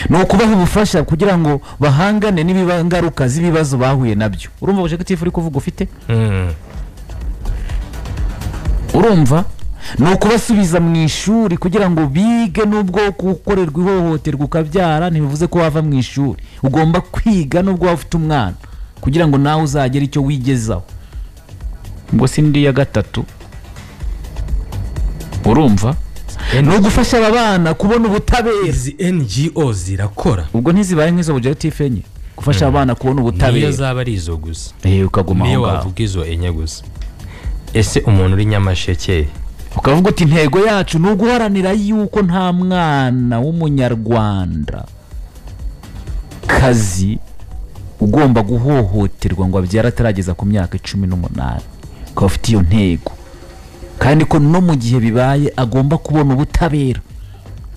no kubaho ubufasha kugira ngo bahangane n'ibibangaruka z'ibibazo bahuye nabyo. Urumva objective uri kuvuga ufite? Urumva no kubasubiza mu ishuri kugira ngo bige nubwo gukorerwa ihohoterwa ukabyara ntibivuze ko wava mu ishuri. Ugomba kwiga nubwo wafite umwana kugira ngo nawe uzagere icyo wigezaho. Ngo sindi ya gatatu. Urumva no gufasha abana kubona ubutabera. Izi NGO zirakora ubwo ntizibaye nk'izo objective enye gufasha abana kubona ubutabera. Niyo zaba ari izo gusa ukaguma aho niyo wavuga izo enye gusa. Ese umuntu uri Nyamasheke ukavuga uti intego yacu ni uguharanira yuko nta mwana w'umunyarwanda kazi ugomba guhohoterwa ngo abyara atarageza ku myaka 18. Ukaba ufite iyo ntego kandi ko no mu gihe bibaye agomba kubona ubutabera.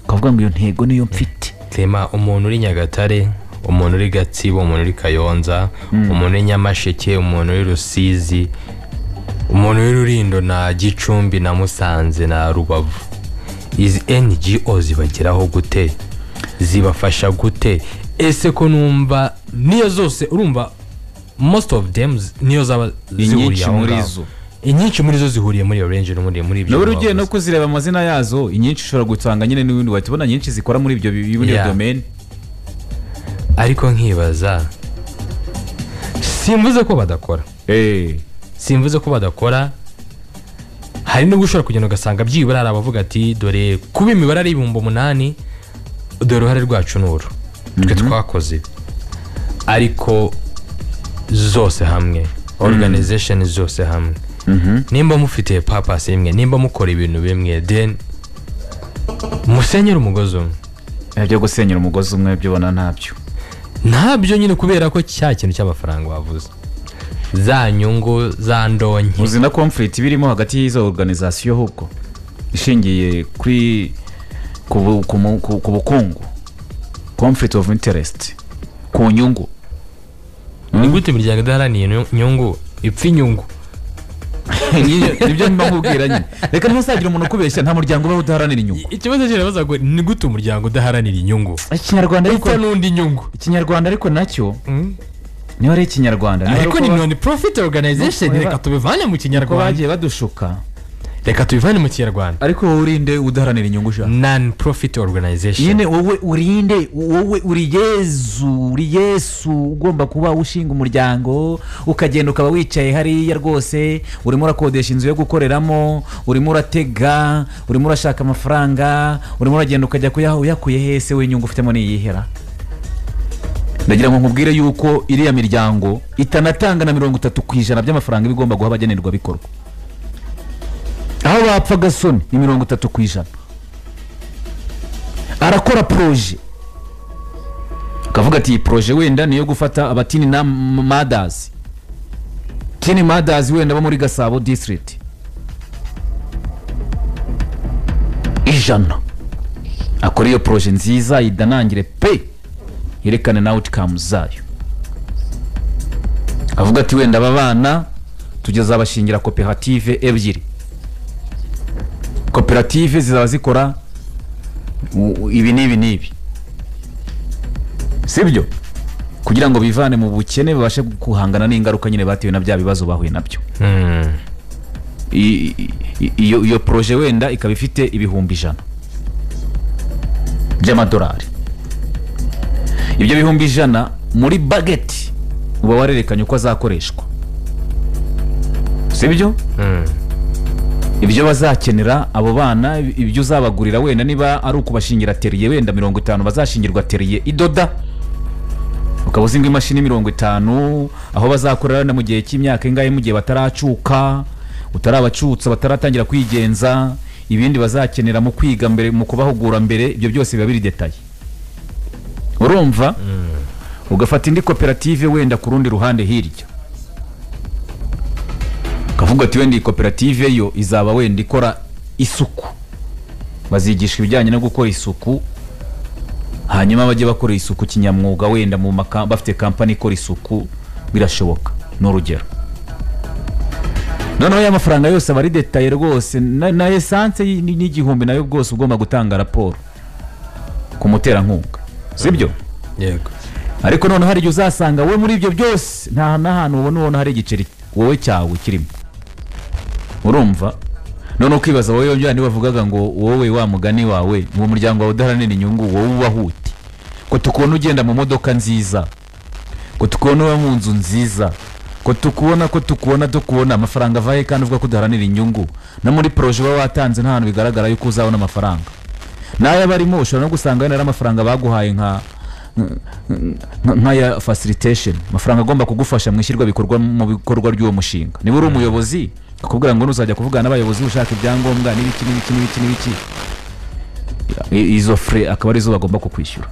Ukavuga ngo iyo ntego niyo mfite. Tema umuntu uri Nyagatare, umuntu uri Gatsibo, umuntu uri Kayonza, umuntu uri Nyamasheke, umuntu uri Rusizi, umuntu uri Rulindo na Gicumbi na Musanze na Rubavu. Izi NGO zibageraho gute? Zibafasha gute? Ese ko numva niyo zose urumva most of them niyo zaba zihuriye muri zo. Inyinshi muri zo zihuriye muri Orange no muri ibyo. No ugiye no kuzireba amazina yazo inyinshi ushobora gutanga nyine n'ibindi watubona nyinshi zikora muri ibyo domain. Ariko nkibaza simvuze ko badakora. Simvuze ko badakora. Hari no gushora kugenda ugasanga byibura ari abavuga ati dore kuba imibare ari 8,000 dore uruhare rwacu n'uru twe twakoze. Ariko zose hamwe organization zose hamwe nimba mufite purpose imwe, nimba mukora ibintu bimwe, then musenyera umugozi umwe. Ibyo gusenyera umugozi umwe byo bona ntabyo nyine kubera ko cya kintu cy'amafaranga wavuze za nyungu za ndonke uzi na conflict birimo hagati y'izo organization huko ishingiye kuri ku bukungu, conflict of interest ku nyungu. Ni gute imiryango idaharaniye nyungu ipfa inyungu? Nibyo mba nkubwira nyine. Reka ntusagira umuntu kubeshya nta muryango uba udaharanira inyungu. Ikibazo kirabaza ngo ni gute umuryango udaharanira inyungu? Ikinyarwanda ariko n'undi nyungu. Ikinyarwanda ariko nacyo niyo ari Ikinyarwanda. Ariko ni non profit organization. Reka tubivane mu Kinyarwanda. Bagiye badushuka. Reka tubivane mu Kinyarwanda. Ariko urinde udaharanira inyungu sha. Non profit organization. Yene wowe urinde, wowe uri Yesu ugomba kuba ushinga umuryango ukagenda ukaba wicaye hariya rwose urimo urakodesha inzu yo gukoreramo, urimo uratega, urimo urashaka amafaranga, urimo uragenda ukajya kuyakuye hese we inyungu ufitemo niyihera. Ndagira ngo nkubwire yuko iriya miryango itanatanga na 30% by'amafaranga bigomba guha abagenerwa bikorwa. Aho bapfa gasoni ni 30%. Arakora projet kavuga ati projet wenda niyo gufata abatini na mothers. Tini mothers wenda bo muri Gasabo district 100. Akora iyo projet nziza idanangire pe yerekane na outcomes zayo. Avuga ati wenda abana tugeza abashingira koperative ebyiri. Koperative zizaba zikora ibi sibyo kugira ngo bivane mu bukene babashe kuhangana n'ingaruka nyine batewe na bya bibazo bahuye nabyo. Iyo projet wenda ikaba ifite ibihumbi 100 by'amadolari. Ibyo bihumbi 100 muri budget uba warerekanye uko azakoreshwa sibyo. Ibyo bazakenera abo bana ibyo uzabagurira wenda niba ari ukubashingira atelier wenda 50 bazashingirwa atelier idoda ukabuzinga imashini 50 aho bazakorera na mu gihe cy'imyaka ingahe mu gihe bataracuka utarabacutsa bataratangira kwigenza. Ibindi bazakenera mu kwiga mbere mu kubahugura mbere ibyo byose biba biri detail. Urumva ugafata indi koperative wenda ku rundi ruhande hirya kavuga ati wenda koperative yo izaba wenda ikora isuku, bazigisha ibijyanye no gukora isuku, hanyuma bajye bakora isuku kinyamwuga wenda mu bafite company ikora isuku birashoboka n'urugero. Noneho ya mafaranga yose bari detail rwose na essence n'igihumbi nayo bwose ugomba gutanga raporo ku mutera nkunga. sibyo yego ariko none hari igihe uzasanga we muri ibyo byose nta n'ahantu ubona hari igiceri wowe cyawe kirimo urumva none ukibaza wowe byane bavugaga ngo wowe wa mugani wawe mu muryango wawe udaharanira inyungu wowe ubahute ko tukubona ugenda mu modoka nziza ko tukubona uba mu nzu nziza ko tukubona amafaranga avaye kandi uvuga ko udaharanira inyungu no muri proje uba watanze nta hantu bigaragara yuko uzabona amafaranga nayo barimo ushobora no gusanga wenda amafaranga baguhaye nka ya facilitation amafaranga agomba kugufasha mu ishyirwa bikorwa mu bikorwa ry'uwo mushinga niba uri umuyobozi akubwira ngo nuzajya kuvugana n'abayobozi ushaka ibyangombwa n'ibiki izo fre akaba arizo bagomba kukwishyura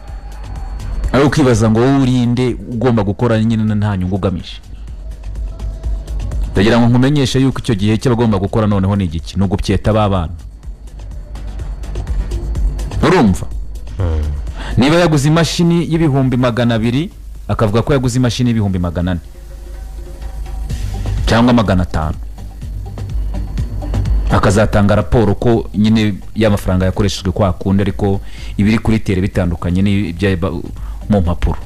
ari ukibaza ngo wowe urinde ugomba gukora nyine nta nyungu ugamije ndagira ngo nkumenyeshe yuko icyo gihe cy'abagomba gukora noneho ni igiki no gupyeta babana urumva niba yaguze imashini y'ibihumbi 200 akavuga ko yaguze imashini y'ibihumbi 400 cyangwa 500 akazatanga raporo ko nyine y'amafaranga yakoreshejwe kwa kundi ariko ibiri kuri tere bitandukanye n'ibyo mu mpapuro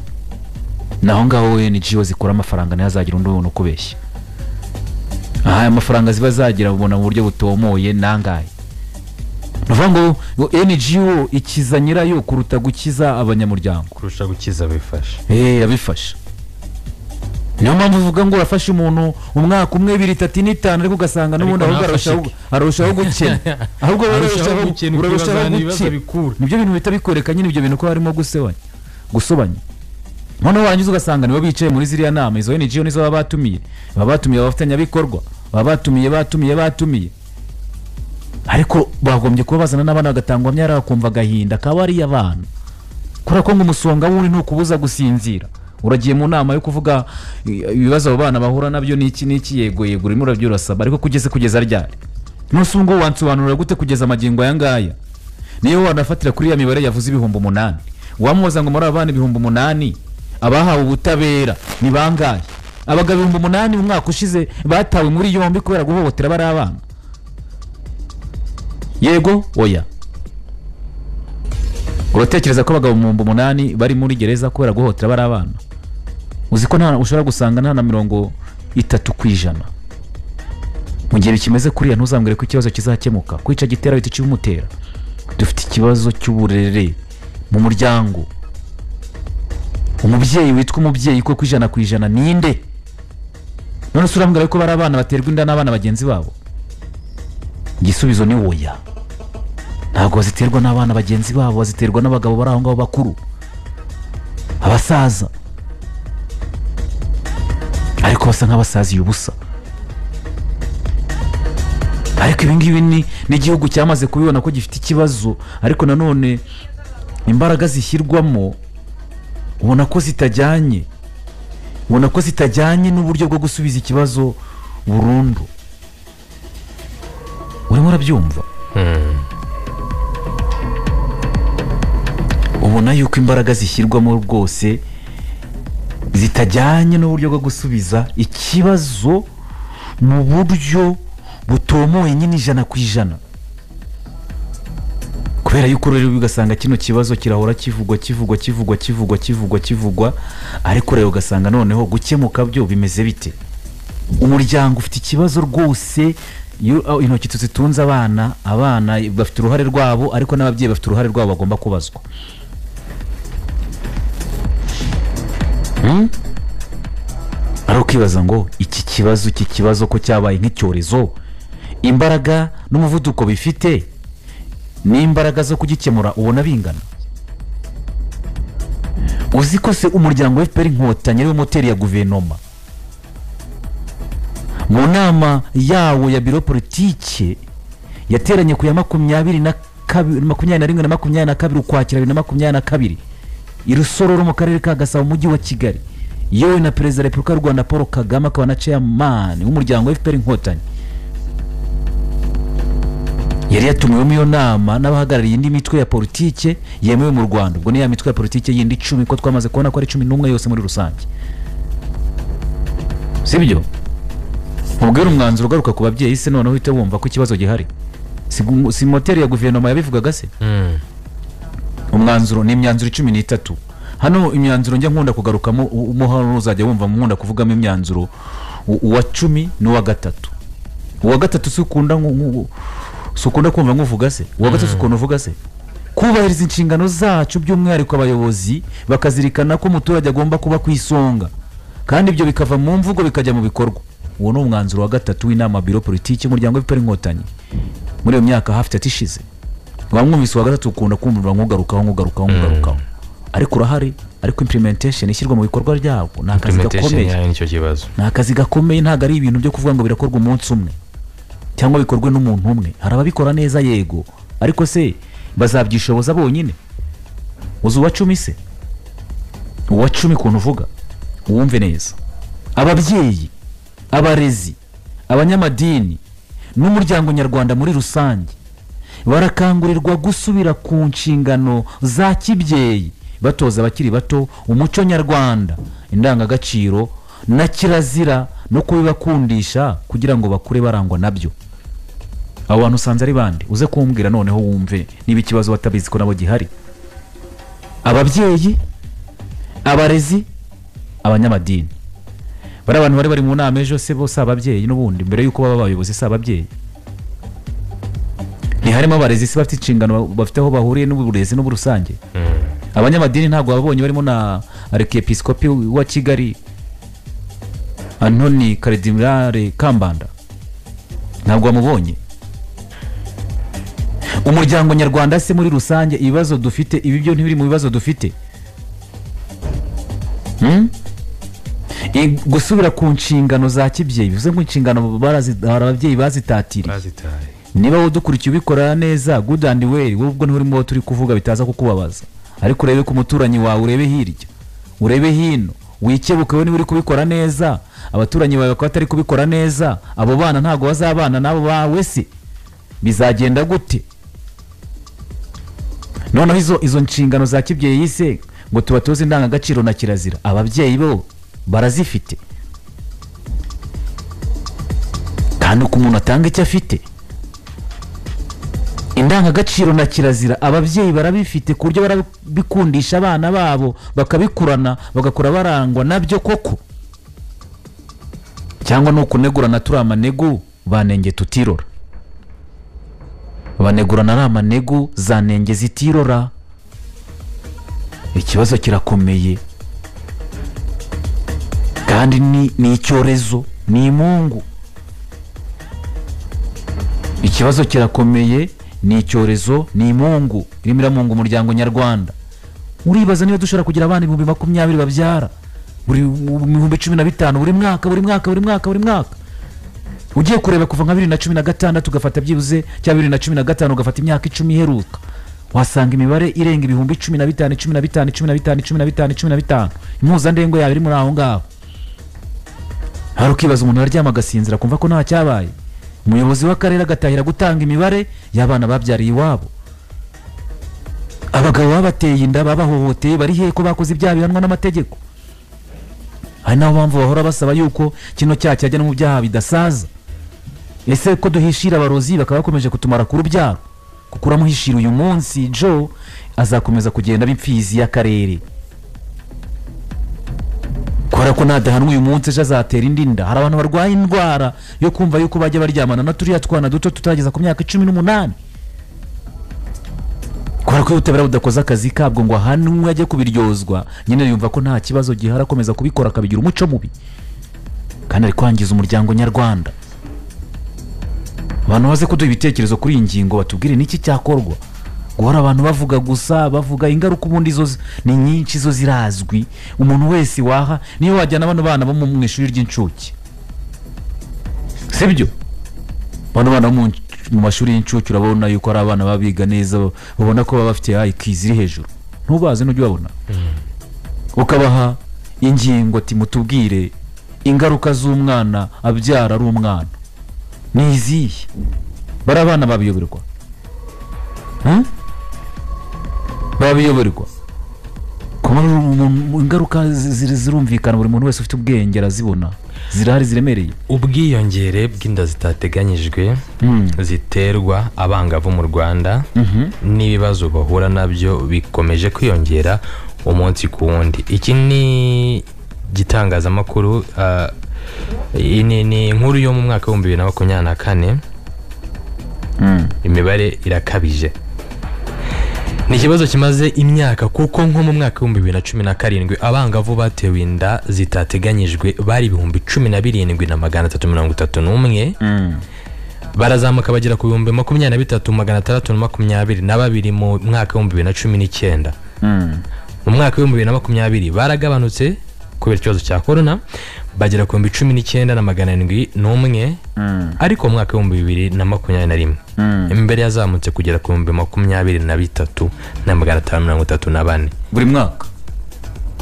naho ngaho NGO zikora amafaranga ntazagira undi ubona kubeshya aya mafaranga ziba zagira ubona mu buryo butomoye nangaye navuga ngo NGO ikiza nyirayo kuruta gukiza abanyamuryango kurusha gukiza bifasha abifasha niyo mpamvu uvuga ngo urafashe umuntu umwaka umwe 2 3 5 ariko ugasanga n'ubundi arushaho gukena ahubwo urarushaho gukena nibyo bintu bita bikoreka nyine ibyo bintu ko harimo gusobanya none warangiza ugasanga nibo bicaye muri ziriya nama izo NGO nizo baba batumiye abafatanya bikorwa baba batumiye ariko bagombye kuba bazana n'abana bagatangwa myara bakumva gahinda kaba ari abana kora ko ngo umusonga wuri ntukubuza gusinzira uragiye mu nama yo kuvuga ibibazo abo bana bahura nabyo n'iki yego urimo urabyurasaba ariko kugeza ryari nusungo wansobanurira gute kugeza amagingo aya ngaya niyo wanafatira kuri ya mibare yavuze ibihumbi 8 wamuza ngo muri abana ibihumbi 8 abahawe ubutabera ni bangaye abagabo ibihumbi 8 umwaka ushize batawe muri yombi kubera guhohotera bari abana yego oya uratekereza ko abagabo 8 bari muri gereza kubera guhohotera bari abana uzi ko nta ushobora gusanga nta na 30% mu gihe bikimeze kuriya ntuzambwire ko ikibazo kizakemuka kwica gitera biti cy'umutera dufite ikibazo cy'uburere mu muryango umubyeyi witwa umubyeyi ko kwijana kwijana ninde none surambwira ko bari abana baterwa inda n'abana bagenzi babo igisubizo ni oya ntabwo baziterwa n'abana bagenzi babo baziterwa n'abagabo bari aho ngaho bakuru abasaza ariko basa nk'abasaziye ubusa ariko ibingibi ni igihugu cyamaze kubibona ko gifite ikibazo ariko nanone imbaraga zishyirwamo ubona ko zitajyanye n'uburyo bwo gusubiza ikibazo burundu urimo urabyumva ubona yuko imbaraga zishyirwamo rwose zitajyanye n'uburyo bwo gusubiza ikibazo mu buryo butomoye nyine 100% kubera yuko rero ugasanga kino kibazo kirahora kivugwa ariko rero ugasanga noneho gukemuka byo bimeze bite umuryango ufite ikibazo rwose intoki tuzitunze abana bafite uruhare rwabo ariko n'ababyeyi bafite uruhare rwabo bagomba kubazwa ari ukibaza ngo iki kibazo ko cyabaye nk'icyorezo imbaraga n'umuvuduko bifite n'imbaraga zo kugikemura ubona bingana uzi ko se umuryango wa FPR Inkotanyi ari moteri ya guverinoma mu nama yawo ya biro politike yateranye ku ya 21 na 22 ukwakira 2022 irusororo mu karere ka Gasabo mu mujyi wa Kigali yewe na perezida wa Repubulika y'u Rwanda Paul Kagame akaba na chairman w'umuryango wa FPR Inkotanyi yari yatumiwemo iyo nama n'abahagarariye indi mitwe ya politike yemewe mu Rwanda ubwo ni ya mitwe ya politike yindi 10 ko twamaze kubona ko ari 11 yose muri rusange sibyo ubwira umwanzuro ugaruka ku babyeyi se noneho uhite wumva ko ikibazo gihari si moteri ya guverinoma yabivugaga se umwanzuro ni imyanzuro 13 hano imyanzuro njya nkunda kugarukamo umuhano uzajya wumva nkunda kuvugamo imyanzuro uwa 10 n'uwa 3 uwa 3 sukunda kumva nkuvuga se uwa 3 sukunda uvuga se kubahiriza inshingano zacu by'umwihariko abayobozi bakazirikana ko umuturage agomba kuba kwisonga kandi ibyo bikava mu mvugo bikajya mu bikorwa. Uwo ni umwanzuro wa 3 w'inama biro politiki y'umuryango w'Impari Inkotanyi muri iyo myaka hafi 3 ishize. Bamwumvise wa 3 ukunda kumva nkugarukaho ariko urahari ariko implementation ishyirwa mu bikorwa ryabo nakazi gakomeye. Nicyo kibazo nakazi gakomeye ntago ari ibintu byo kuvuga ngo birakorwa umunsi umwe cyangwa bikorwe n'umuntu umwe. Harababikora neza yego ariko se bazabyishoboza bonyine. Uzu wa 10 se uwa 10 kuntu uvuga uwumve neza. Ababyeyi, abarezi, abanyamadini n'umuryango nyarwanda muri rusange barakangurirwa gusubira ku nshingano za kibyeyi batoza abakiri bato umuco nyarwanda, indangagaciro na kirazira no kubibakundisha kugira ngo bakure barangwa nabyo. Abo bantu usanze ari bande uze kumbwira noneho wumve niba ikibazo batabizi ko nabo gihari. Ababyeyi, abarezi, abanyamadini. Bara abantu bari mu nama ejo se bose ababyeyi n'ubundi mbere yuko baba abayobozi se ababyeyi. Ni harimo abarezi se bafite inshingano bafite aho bahuriye n'uburezi n'uburusange. Abanyamadini ntago babonye barimo na Archiepiscopi wa Kigali Antoni Cardinal Kambanda ntabwo bamubonye. Umuryango nyarwanda se muri rusange ibibazo dufite ibi byo ntibiri mu bibazo dufite. Gusubira ku nshingano za kibyeyi bivuze ngo inshingano ababyeyi bazitatiri. Niba udukurikiye ubikora neza good and well ubwo nturimo turi kuvuga bitaza kukubabaza ariko urebe ku muturanyi wawe urebe hirya urebe hino wikebuke niba uri kubikora neza abaturanyi bawe ko atari kubikora neza abo bana ntago bazabana nabo bawe se bizagenda gute? Noneho izo nshingano za kibyeyi yise ngo tubatoze indangagaciro na kirazira ababyeyi bo barazifite kandi uko umuntu atanga icyo afite. Indangagaciro na kirazira ababyeyi barabifite ku buryo barabikundisha abana babo bakabikurana bagakora barangwa nabyo koko cyangwa no kunegurana turi amanegu banenge tutirora banegurana ari amanegu za nenge zitirora. Ikibazo kirakomeye kandi ni icyorezo ni imungu. Ikibazo kirakomeye ni icyorezo ni imungu irimo iramunga umuryango nyarwanda. Uribaza niba dushobora kugira abana 2020 babyara buri 2015 buri mwaka ugiye kureba kuva nka 2016 ugafata byibuze cya 2015 ugafata imyaka 10 iheruka wasanga imibare irenga 15 impuza ndengo yawe iri muri aho ngaho. Hari ukibaza umuntu aryama agasinzira kumva ko nta cyabaye. Umuyobozi w'akarere agatahira gutanga imibare y'abana babyariye iwabo. Abagabo babateye inda babahohoteye bari he ko bakoze ibyaha bihanwa n'amategeko. Hari naho mpamvu bahora basaba yuko kino cyaha cyajya no mu byaha bidasaza. Ese ko duhishira abarozi bakaba bakomeje kutumara ku rubyaro kuko uramuhishira uyu munsi Joe azakomeza kugenda bipfizi y'akarere kora ko nadahanwa uyu munsi ejo azatera indinda. Hari abantu barwaye indwara yo kumva yuko bajya baryamana na turiya twana duto tutageza ku myaka 18 kora ko utabera udakoza akazi kabwo ngo ahanwe ajye kubiryozwa nyine yumva ko nta kibazo gihara akomeza kubikora akabigira umuco mubi kandi ari kwangiza umuryango nyarwanda. Abantu baze kuduha ibitekerezo kuri ingingo batubwire niki cyakorwa. Guhora abantu bavuga gusa bavuga ingaruka ubundi zo ni nyinshi zo zirazwi umuntu wese waha niyo wajyana bano bana bo mu ishuri ry'incuke sibyo bano bana mu mashuri y'incuke urabona yuko ari abana babiga neza babona ko baba bafite IQ ziri hejuru ntubaze n'ujye babona ukabaha ingingo ati mutubwire ingaruka z'umwana abyara ari umwana nizihe barabana babiyoberwa babiyoberwa ingaruka zirumvikana, buri muntu wese ufite ubwenge arazibona, zirahari ziremereye. Ubwiyongere bw'inda zitateganyijwe ziterwa abangavu mu Rwanda n'ibibazo bahura nabyo bikomeje kwiyongera umunsi ku wundi. Iki ni gitangazamakuru ni inkuru yo mu mwaka wa 2024. Imibare irakabije. Ni ikibazo kimaze imyaka, kuko nko mu mwaka wa 2017 abangavu batewe inda zitateganyijwe bari 17,331, barazamuka bagera ku 23,622 mu mwaka wa 2019. Mu mwaka wa 2020 baragabanutse kubera ikibazo cya corona, bagera ku 19,701, ariko mu mwaka wa 2021 imbere yazamutse kugera ku 23,534 buri mwaka.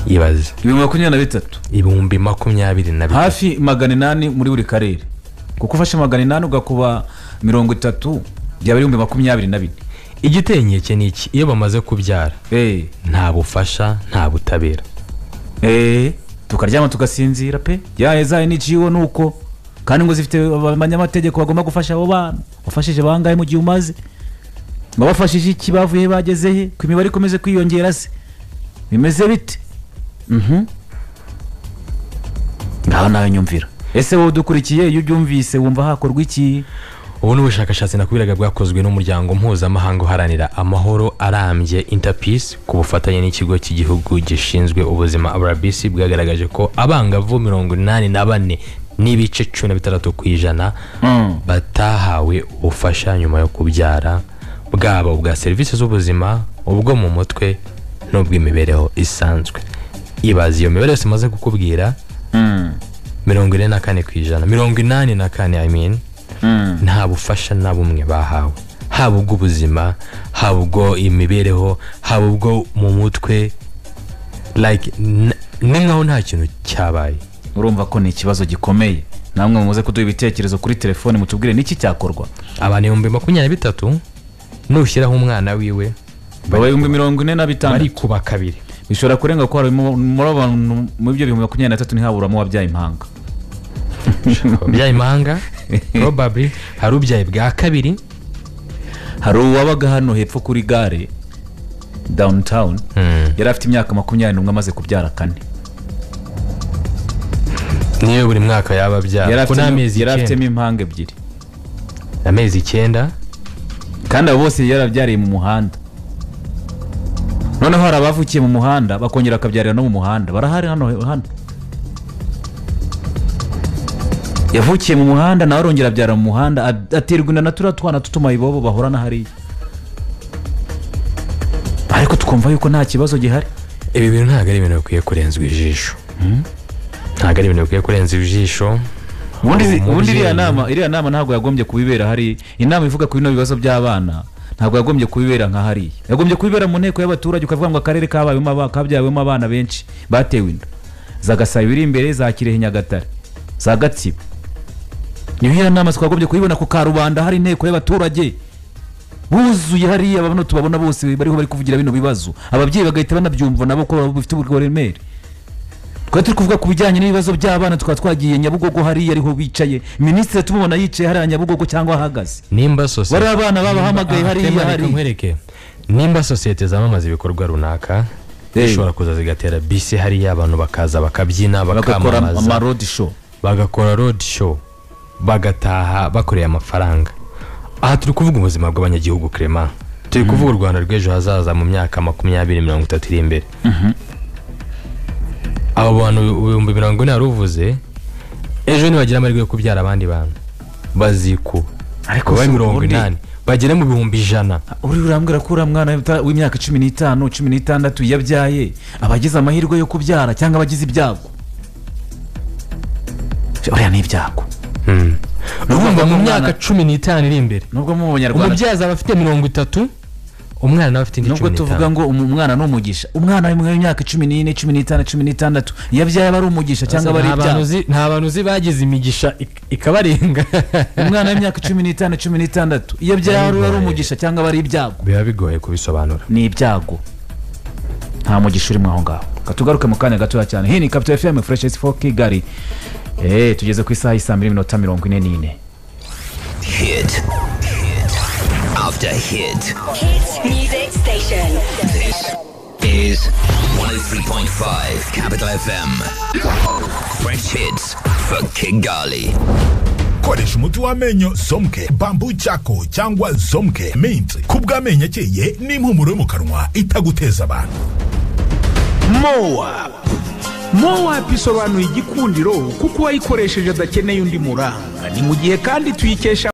Ibaze 2023 hafi 800 muri buri karere, kuko ufashe 800 ugakuba 30 byaba 2024. Igitenye cye niki iyo bamaze kubyara nta bufasha nta butabera, tukaryama tugasinzira pe yaezaye n'iciwo nuko, kandi ngo zifite abanyamategeko bagomba gufasha abo bana. Bafashije bangaye mu gihe umaze, babafashije iki, bavuye bageze he, ku imibare ikomeze kwiyongera se bimeze bite? Ngaho nawe nyumvira, ese wowe dukurikiye iyo ubyumvise wumva hakorwa iki? Ubu n'ubushakashatsi nakubiraga bwakozwe n'umuryango mpuzamahanga uharanira amahoro arambye Interpeace ku bufatanye n'ikigo cy'igihugu gishinzwe ubuzima RBC, bwagaragaje ko abangavu 84 n'ibice 16% batahawe ubufasha nyuma yo kubyara, bwaba ubwa serivisi z'ubuzima, ubwo mu mutwe n'ubw'imibereho isanzwe. Ibaze iyo mibare yose maze kukubwira, 44%, 84 I mean, nta bufasha na bumwe bahawe, haba ubw'ubuzima, haba ubwo imibereho, haba ubwo mu mutwe, like ningaho nta kintu cyabaye. Urumva ko ni ikibazo gikomeye. Namwe muze kuduha ibitekerezo kuri telefone mutubwire niki cyakorwa. Abantu 23 nushyiraho umwana wiwe baba 45 bari kuba kabiri, bishobora kurenga ko muri abantu mu byo 23 ntihaburamo wabyaye impanga. Byaye impanga probably hari ubyaye bwa kabiri. Hari uwabaga hano hepfo kuri gare downtown, yari afite imyaka 21 amaze kubyara kane. Niyo buri mwaka yababyara, ko n'amezi yari afitemo impanga ebyiri, amezi 9, kandi abo bose yarabyariye mu muhanda. Noneho hari abavukiye mu muhanda bakongera akabyarira no mu muhanda, barahari hano. Yavukiye mu muhanda nawe arongera abyara mu muhanda, aterwa inda na twana tutuma ibobo bahorana hariya, ariko tukumva yuko nta kibazo gihari. Ibi bintu ntabwo ari ibintu bikwiye kurenzwa ijisho, ntabwo ari ibintu bikwiye kurenza ijisho. Ubundi iriya nama ntabwo yagombye kubibera hari. Inama ivuga ku bino bibazo by'abana ntabwo yagombye kubibera nka hariya, yagombye kubibera mu nteko y'abaturage, ukavuga ngo akarere kabyawemo abana benshi batewe inda, za Gasabo iri imbere, za Kirehe, Nyagatare, za Gatsibo. Niyo nama twagombye kuyibona ku Karubanda, hari inteko y'abaturage buzuye hariya, abantu tubabona bose bari kuvugira bino bibazo, ababyeyi bagahita banabyumva nabo ko bifite uburemere. Twari turi kuvuga ku bijyanye n'ibibazo by'abana, twagiye Nyabugogo hariya ariho bicaye, minisitiri tumubona yicaye hariya Nyabugogo cyangwa ahagaze. Nimba sosiyete bari abana babahamagaye hariya nkwereke, nimba sosiyete zamamaza ibikorwa runaka zishobora kuza zigatera bisi hariya, abantu bakaza bakabyina, bakamamaza, ama road show, bagakora road show, bagataha bakoreye amafaranga. Aha turi kuvuga ubuzima bw'abanyagihugu Clement, turi kuvuga u Rwanda rw'ejo hazaza mu myaka 20-30 iri imbere. Abo bantu 40 yaruvuze ejo nibagira amahirwe yo kubyara abandi bantu bazikuba, ariko ba 80 bagere mu 100. Uri urambwira ko mwana w'imyaka 15 16 yabyaye abagize amahirwe yo kubyara cyangwa abagize ibyago? Oya ni ibyago. Nubwo mu myaka 15 iri imbere, nubwo mu Banyarwanda umubyaza abafite 30, umwana nawe afite 15. Nubwo tuvuga ngo umwana no umugisha, umwana w'imyaka 14 15 16 yabyaye bari umugisha cyangwa bari ibyago? Nta bantu uzi bagize imigisha ikabarenga. Umwana w'imyaka 15 16 yabyaye ari umugisha cyangwa bari ibyago? Biba bigoye kubisobanura. Ni ibyago. nta mugisha urimo aho ngaho. Katugaruke mu kanya gatoya cyane. Hii ni Capital FM Fresh S4 Kigali. Tugeze ku isaha y'isa 2:44. Hit after hit. Hit music station. This is 103.5 Capital FM. Fresh hits for Kigali. Koresha umuti w'amenyo Somke Bamboo Charcoal cyangwa Somke Mint kubw'amenyo akeye n'impumuro yo mu kanwa itaguteza abantu. Moa bisobanuye igikundiro kuko wayikoresheje adakeneye undi muranga. Ni mu gihe kandi tuyikesha